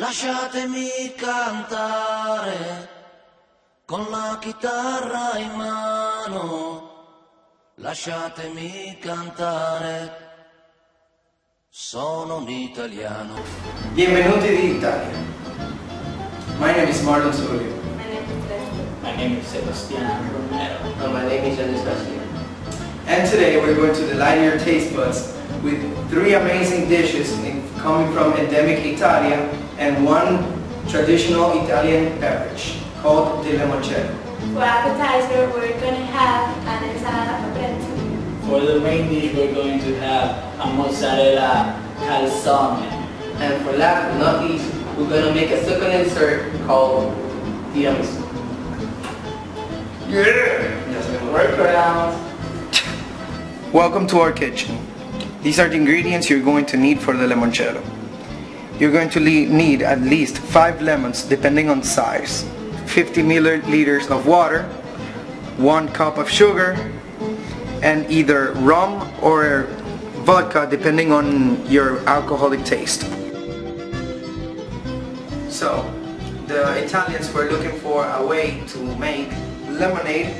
Lasciatemi cantare con la chitarra in mano, lasciatemi cantare, sono un italiano. Benvenuti in Italia. My name is Marlon Sorio. My name is Sebastian Romero. And my name is Andres Garcia. And today we're going to delight your taste buds with 3 amazing dishes coming from endemic Italia and 1 traditional Italian beverage called the limoncello. For appetizer, we're going to have an ensalada caprese. For the main dish, we're going to have a mozzarella calzone. And for last but not least, we're going to make a succulent dessert called tiramisu. Work around. Welcome to our kitchen. These are the ingredients you're going to need for the limoncello. You're going to need at least 5 lemons depending on size, 50 milliliters of water, 1 cup of sugar, and either rum or vodka depending on your alcoholic taste. So, the Italians were looking for a way to make lemonade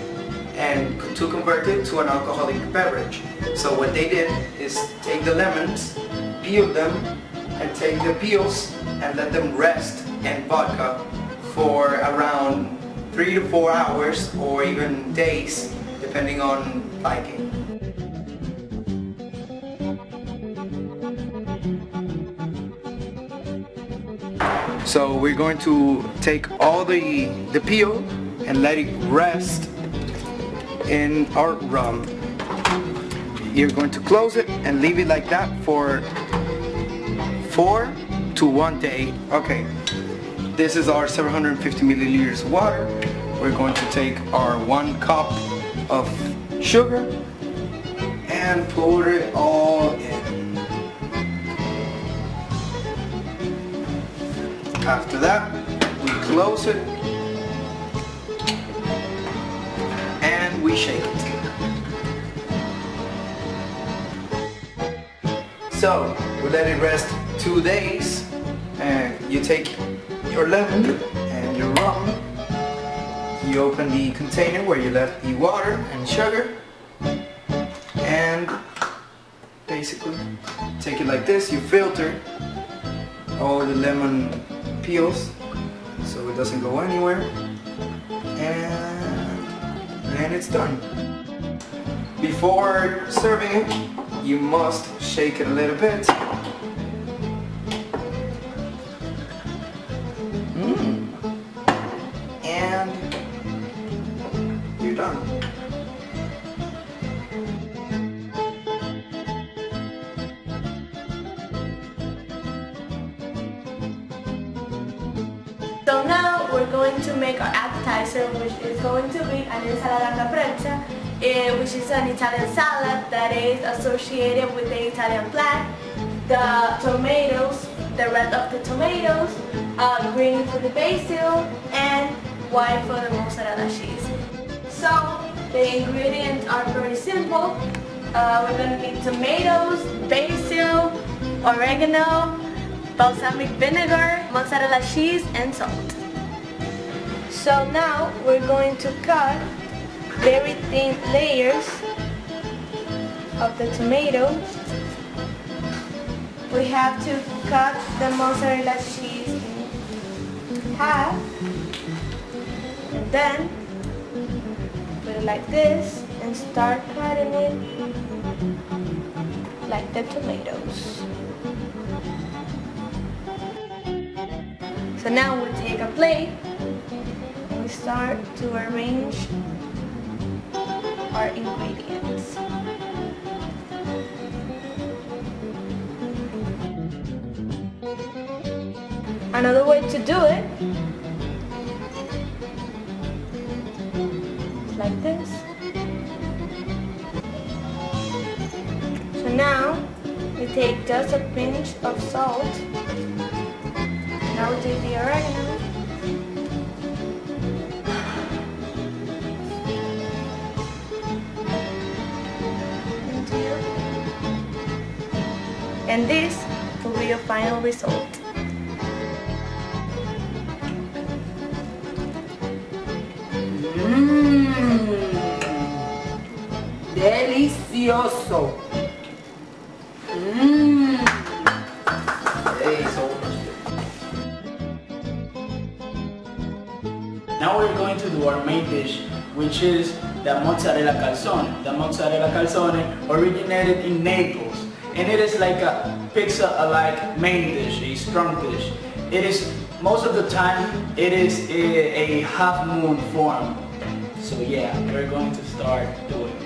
and to convert it to an alcoholic beverage. So what they did is take the lemons, peel them, and take the peels and let them rest in vodka for around 3 to 4 hours or even days, depending on liking. So we're going to take all the peel and let it rest in our rum. You're going to close it and leave it like that for 4 to 1 day. Okay, this is our 750 milliliters of water. We're going to take our 1 cup of sugar and pour it all in. After that, we close it and we shake it. So we let it rest 2 days, and you take your lemon and your rum, you open the container where you left the water and sugar, and basically take it like this. You filter all the lemon peels so it doesn't go anywhere, and it's done. Before serving it, you must shake it a little bit. And you're done. So now we're going to make our appetizer, which is going to be an ensalada caprese, which is an Italian salad that is associated with the Italian flag, the tomatoes, the red of the tomatoes, green for the basil, and white for the mozzarella cheese. So the ingredients are pretty simple. We're going to need tomatoes, basil, oregano, balsamic vinegar, mozzarella cheese, and salt. So now we're going to cut very thin layers of the tomato. We have to cut the mozzarella cheese in half, and then put it like this and start cutting it like the tomatoes. So now we take a plate and we start to arrange our ingredients. Another way to do it is like this. So now we take just a pinch of salt. Now we do the oregano. And this will be your final result. delicioso. Now we're going to do our main dish, which is the mozzarella calzone. The mozzarella calzone originated in Naples, and it is like a pizza-like main dish, a strong dish. It is, most of the time, it is a half moon form. So yeah, we're going to start doing it.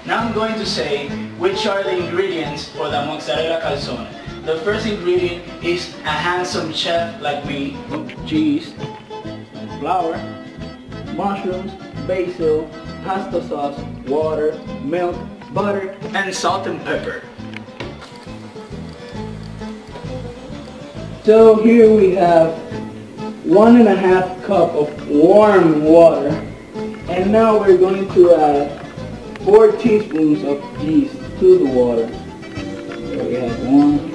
Now I'm going to say which are the ingredients for the mozzarella calzone. The first ingredient is a handsome chef like me: cheese, flour, mushrooms, basil, pasta sauce, water, milk, butter, and salt and pepper. So here we have 1.5 cup of warm water, and now we're going to add 4 teaspoons of yeast to the water. So we have 1.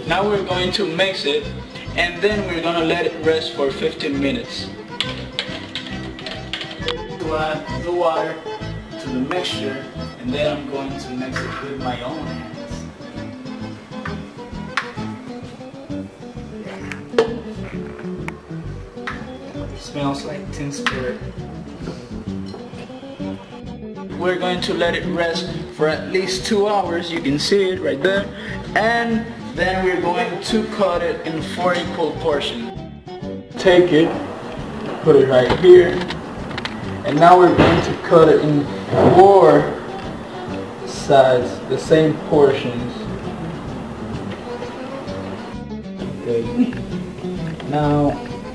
Now we're going to mix it, and then we're going to let it rest for 15 minutes. To add the water to the mixture, and then I'm going to mix it with my own hands. Smells like tin spirit. We're going to let it rest for at least 2 hours. You can see it right there. And then we're going to cut it in 4 equal portions. Take it, put it right here, and now we're going to cut it in 4 sides, the same portions. Okay. Now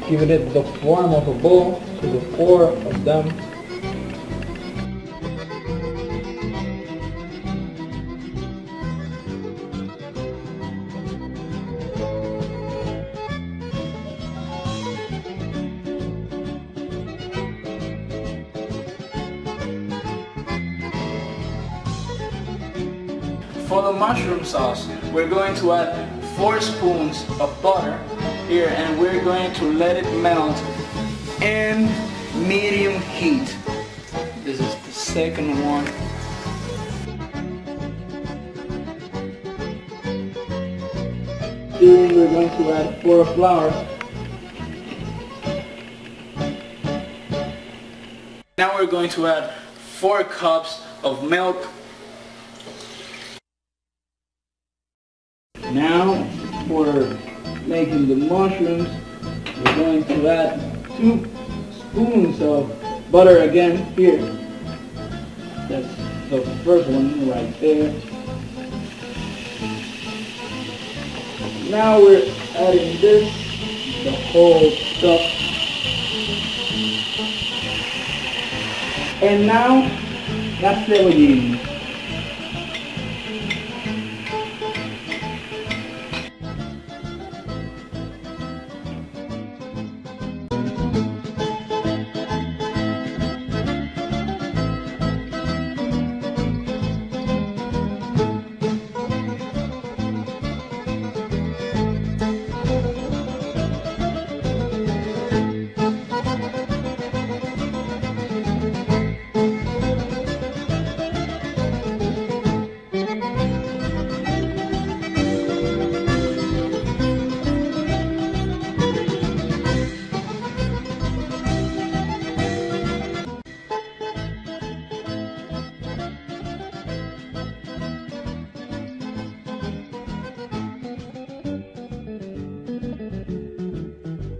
give it the form of a bowl to the 4 of them. For the mushroom sauce, we're going to add 4 spoons of butter here, and we're going to let it melt In medium heat. This is the second one. Then we're going to add 4 flour. Now we're going to add 4 cups of milk. Now for making the mushrooms, we're going to add 2 spoons of butter again here. That's the first one right there. Now we're adding this, the whole stuff. And now, that's cebollín.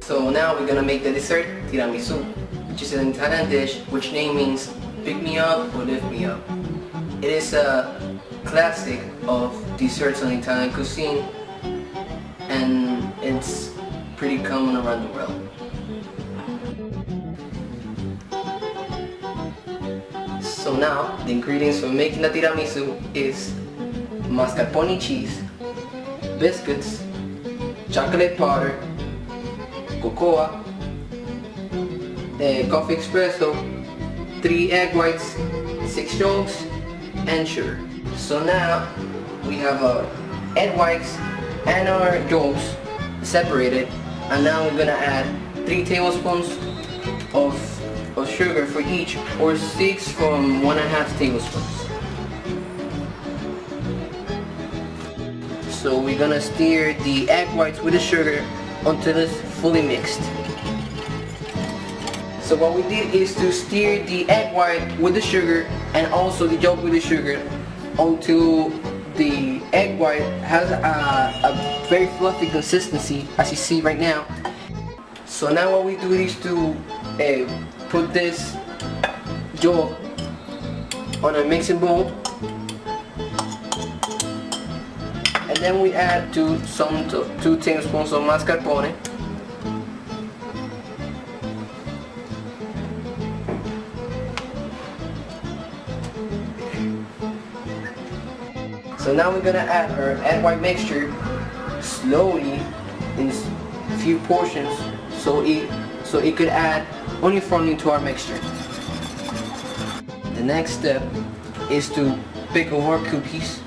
So now we're gonna make the dessert, tiramisu, which is an Italian dish which name means pick me up or lift me up. It is a classic of desserts on Italian cuisine, and it's pretty common around the world. So now the ingredients for making the tiramisu is mascarpone cheese, biscuits, chocolate powder, cocoa, coffee espresso, 3 egg whites, 6 yolks, and sugar. So now we have our egg whites and our yolks separated, and now we're gonna add 3 tablespoons of sugar for each, or 6 from 1.5 tablespoons. So we're gonna stir the egg whites with the sugar until it's fully mixed. So what we did is to stir the egg white with the sugar and also the yolk with the sugar until the egg white has a very fluffy consistency, as you see right now. So now what we do is to put this yolk on a mixing bowl, and then we add 2 tablespoons of mascarpone. So now we're gonna add our egg white mixture slowly in a few portions, so it could add uniformly to our mixture. The next step is to pick our cookies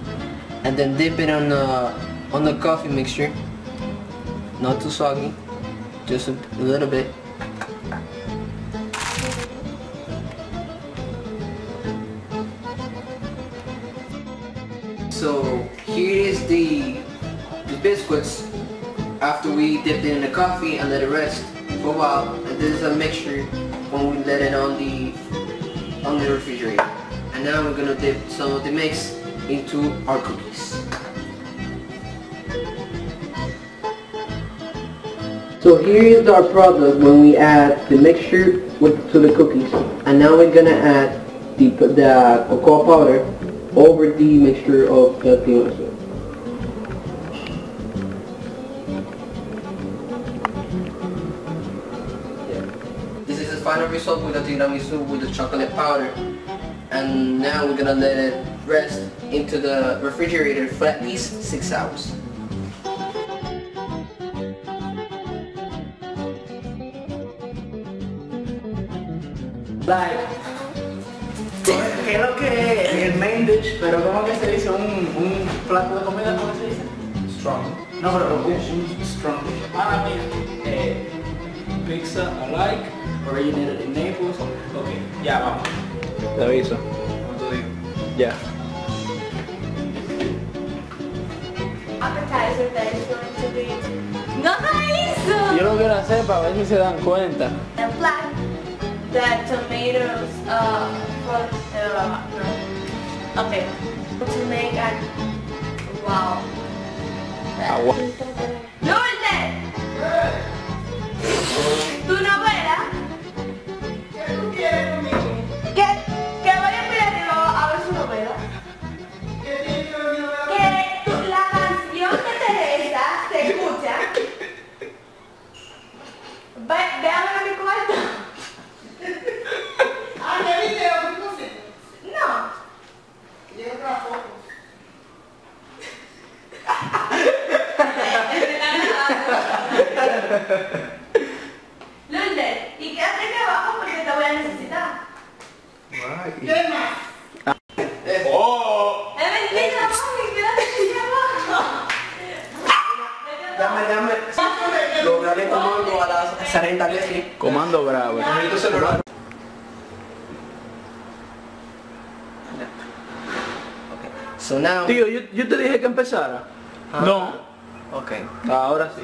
and then dip it on the coffee mixture, not too soggy, just a little bit. So here is the biscuits after we dipped it in the coffee and let it rest for a while. And this is a mixture when we let it on the refrigerator. And now we're gonna dip some of the mix into our cookies. So here is our product when we add the mixture to the cookies. And now we're gonna add the cocoa powder over the mixture of the tiramisu. This is the final result with the tiramisu with the chocolate powder. And now we're gonna let it rest into the refrigerator for at least 6 hours. Like, ¿qué es lo que es el main dish? Pero ¿cómo que se dice un plato de comida? ¿Cómo se dice? Strong. No, pero un strong dish. Ah, mira. Pizza alike, originated in Naples. Ok, ya vamos. Te aviso. ¿Cómo te digo? Ya. Appetizer that is going to be... ¡No hizo! Yo lo quiero hacer para ver si se dan cuenta. And black, that tomatoes, no. Okay. To make an... Wow. Agua. ¡Lourdes! ¿Tu novela? ¿Qué tú quieres conmigo? Que vaya a mirar a ver su novela. ¿Qué tiene que ver mi novela? Que la canción de Teresa se escucha. Ve a ver mi cuarto. Ah, ¿qué video? ¿Qué cosa? No. Y otra foto. Lourdes, y quédate aquí abajo porque te voy a necesitar. ¿Qué más? ¡Oh! Es mentira, mami, quédate aquí abajo. Dame. Lograré comando a la sargenta Leslie. Comando bravo. Necesito celular. Okay. So now. Tío, yo te dije que empezara. No. Okay. Ahora sí.